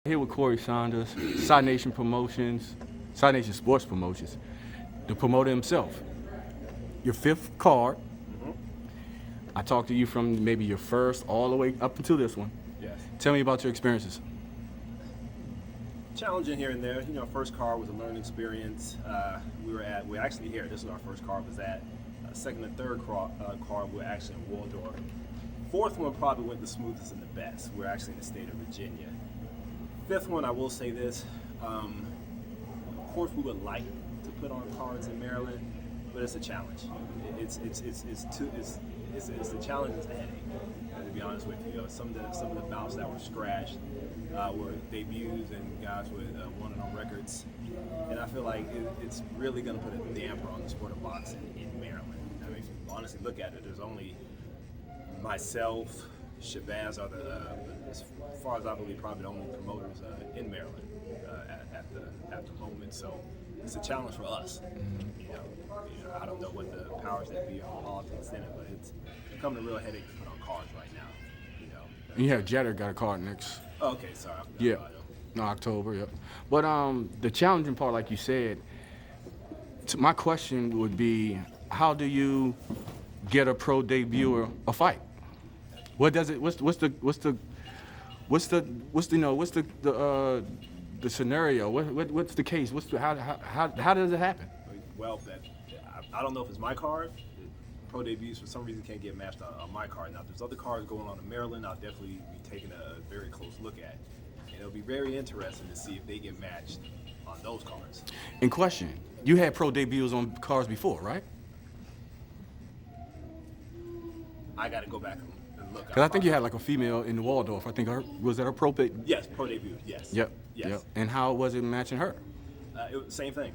Here with Cory Saunders, CyNation Promotions, CyNation Sports Promotions, the promoter himself. Your fifth card. I talked to you from maybe your first all the way up until this one. Yes. Tell me about your experiences. Challenging here and there. First car was a learning experience. We're actually here. This is our first car was at. Second and third car, we're actually in Waldorf. Fourth one probably went the smoothest and the best. We're actually in the state of Virginia. Fifth one, I will say this. Of course, we would like to put on cars in Maryland, but it's a challenge. It's the challenge is the headache. To be honest with you, some of the bouts that were scratched were debuts and guys with one on records, and I feel like it's really going to put a damper on the sport of boxing in Maryland. I mean, if you honestly look at it, there's only myself, Shabazz are as far as I believe, probably the only promoters in Maryland at the moment. So it's a challenge for us. I don't know what the powers that be on politics in it, but it's becoming a real headache to put on cars right now. And you have Jetter got a card next. Oh, okay, sorry. I forgot Yeah. about him. No, October, yep. But the challenging part, like you said, my question would be, how do you get a pro debuter a fight? What does it? What's the scenario? What's the case? How does it happen? Well, I don't know if it's my card. Pro debuts for some reason can't get matched on my card. Now, if there's other cards going on in Maryland, I'll definitely be taking a very close look at. And it'll be very interesting to see if they get matched on those cards. In question, you had pro debuts on cards before, right? I got to go back and look. Because I think you had like a female in Waldorf. I think was that her pro? Yes, pro debut. Yes. Yep. Yes. Yep. And how was it matching her? Same thing.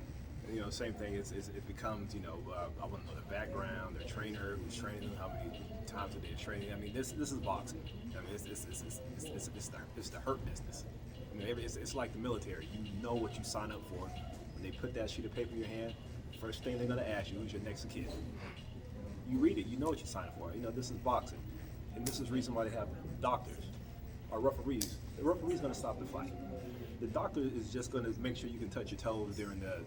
Same thing. It becomes, I want to know their background, their trainer, who's training them, how many times are they training. I mean, this is boxing. I mean, it's the hurt business. I mean, it's like the military. You know what you sign up for. When they put that sheet of paper in your hand, first thing they're going to ask you is your next of kin. You read it, you know what you sign up for. This is boxing. And this is the reason why they have doctors or referees. The referee's going to stop the fight. The doctor is just going to make sure you can touch your toes during the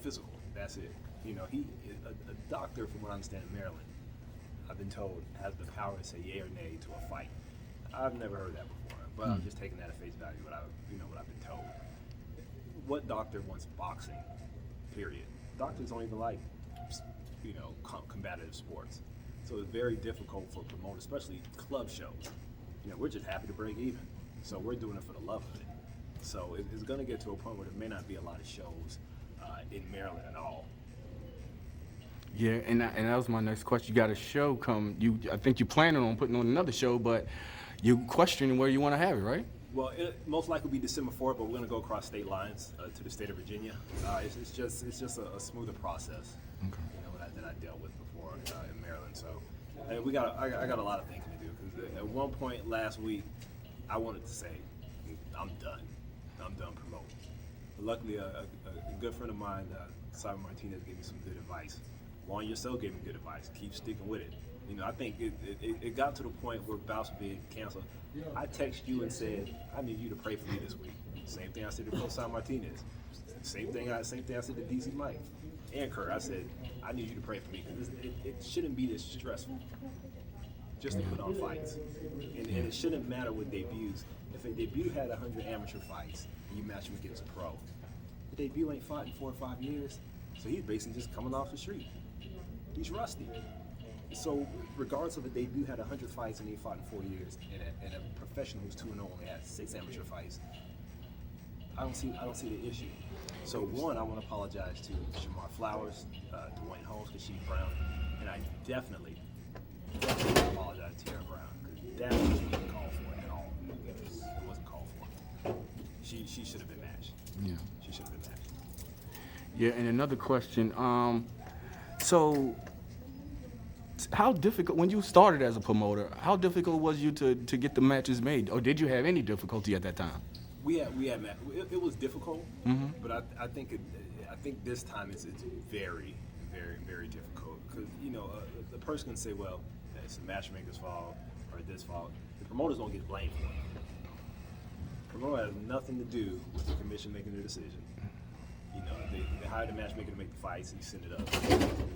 physical. That's it. A doctor, from what I understand in Maryland, I've been told, has the power to say yay or nay to a fight. I've never heard that before, but I'm just taking that at face value. What I've been told. What doctor wants boxing? Period. Doctors don't even like combative sports, so it's very difficult for promoters, especially club shows. We're just happy to break even, so we're doing it for the love of it. So it's going to get to a point where there may not be a lot of shows in Maryland at all. Yeah, and that was my next question. You got a show come. I think you're planning on putting on another show, but you're questioning where you want to have it, right? Well, it most likely will be December 4th, but we're going to go across state lines to the state of Virginia. It's just a smoother process. Okay. That I dealt with before in Maryland. So I got a lot of thinking to do, because at one point last week I wanted to say I'm done promoting. But luckily, a good friend of mine, Simon Martinez, gave me some good advice. Juan yourself gave me good advice. Keep sticking with it. I think it got to the point where bouts were being canceled. I texted you and said, I need you to pray for me this week. Same thing I said to Simon Martinez. Same thing I said to DC Mike and Kurt. I said, I need you to pray for me, because it shouldn't be this stressful just to put on fights. And it shouldn't matter with debuts. If a debut had 100 amateur fights and you match him against a pro, the debut ain't fought in 4 or 5 years, so he's basically just coming off the street. He's rusty. So regardless of a debut had 100 fights and he fought in 4 years, and a professional who's 2-0 only had 6 amateur fights, I don't see the issue. So one, I want to apologize to Shamar Flowers, Dwayne Holmes, Kasheed Brown, and I definitely apologize to Tara Brown, because that wasn't called for at all. It wasn't called for. She should have been matched. Yeah. She should have been matched. Yeah, and another question. So how difficult, when you started as a promoter, how difficult was you to get the matches made, or did you have any difficulty at that time? We had match. It was difficult, but I think this time it's very, very, very difficult, because the person can say, well, it's the matchmaker's fault or this fault. The promoters don't get blamed for it. promoter has nothing to do with the commission making their decision. You know, they hired a matchmaker to make the fights and send it up,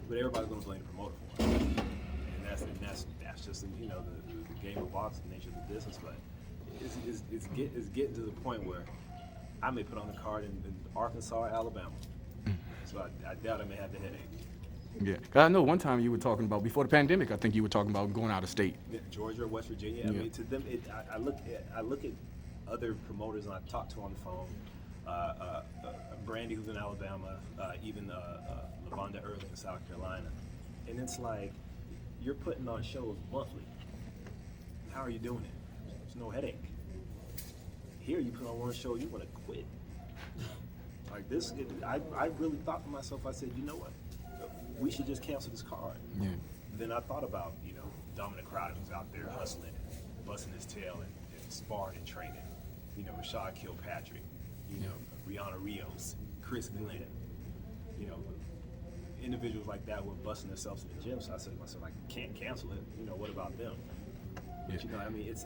but everybody's going to blame the promoter for it. And that's just you know the game of boxing, the nature of the business. But it's getting to the point where I may put on a card in Arkansas or Alabama, so I doubt I may have the headache. Yeah, 'cause I know one time you were talking about, before the pandemic, I think you were talking about going out of state. Yeah, Georgia or West Virginia. I Yeah. mean, to them, I look at other promoters and I talk to on the phone. Brandy, who's in Alabama, even Lavonda Early in South Carolina, and it's like you're putting on shows monthly. How are you doing it? There's no headache. Here, you put on one show, you want to quit. Like this, I really thought to myself. I said, you know what? We should just cancel this card. Yeah. Then I thought about, you know, Dominic Crowder, who's out there hustling and busting his tail and sparring and training. You know, Rashad Kilpatrick, you know, Rihanna Rios, Chris Glenn, you know, individuals like that were busting themselves in the gym. So I said to myself, I can't cancel it. You know, what about them? But, you know, I mean,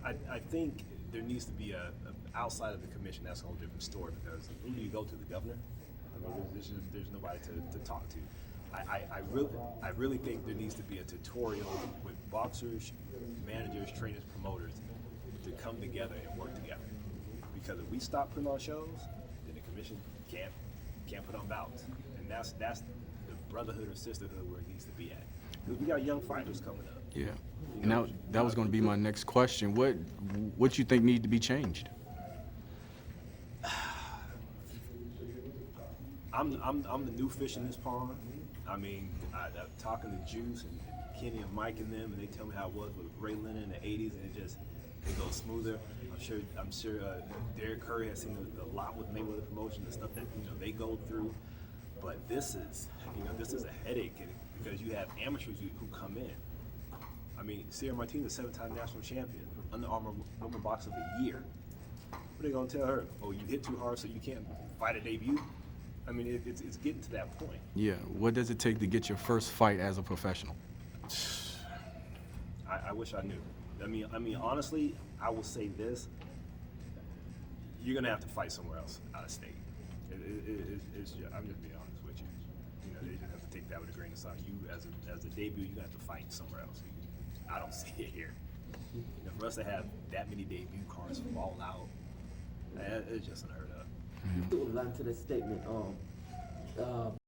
I think there needs to be a outside of the commission. That's a whole different story, because who do you go to? The governor? I mean, there's nobody to talk to. I really think there needs to be a tutorial with boxers, managers, trainers, promoters to come together and work together. Because if we stop putting on shows, then the commission can't put on bouts, and that's the brotherhood or sisterhood where it needs to be at. Because we got young fighters coming up. Yeah. And that was going to be my next question. What you think need to be changed? I'm the new fish in this pond. I mean, I'm talking to Juice and Kenny and Mike and them, and they tell me how it was with Ray Leonard in the '80s, and it goes smoother. I'm sure Derek Curry has seen a lot with Mayweather Promotion, the stuff that they go through. But this is a headache, because you have amateurs who come in. I mean, Sierra Martinez, 7-time national champion, Under Armour Woman Boxer of the Year. What are they gonna tell her? Oh, you hit too hard, so you can't fight a debut? I mean, it's getting to that point. Yeah. What does it take to get your first fight as a professional? I wish I knew. I mean, honestly, I will say this: you're gonna have to fight somewhere else out of state. I'm just being honest with you. You know, they just have to take that with a grain of salt. You, as a debut, you're gonna have to fight somewhere else. I don't see it here. You know, for us to have that many debut cards fall out, it's just unheard of. You put a lot into that statement.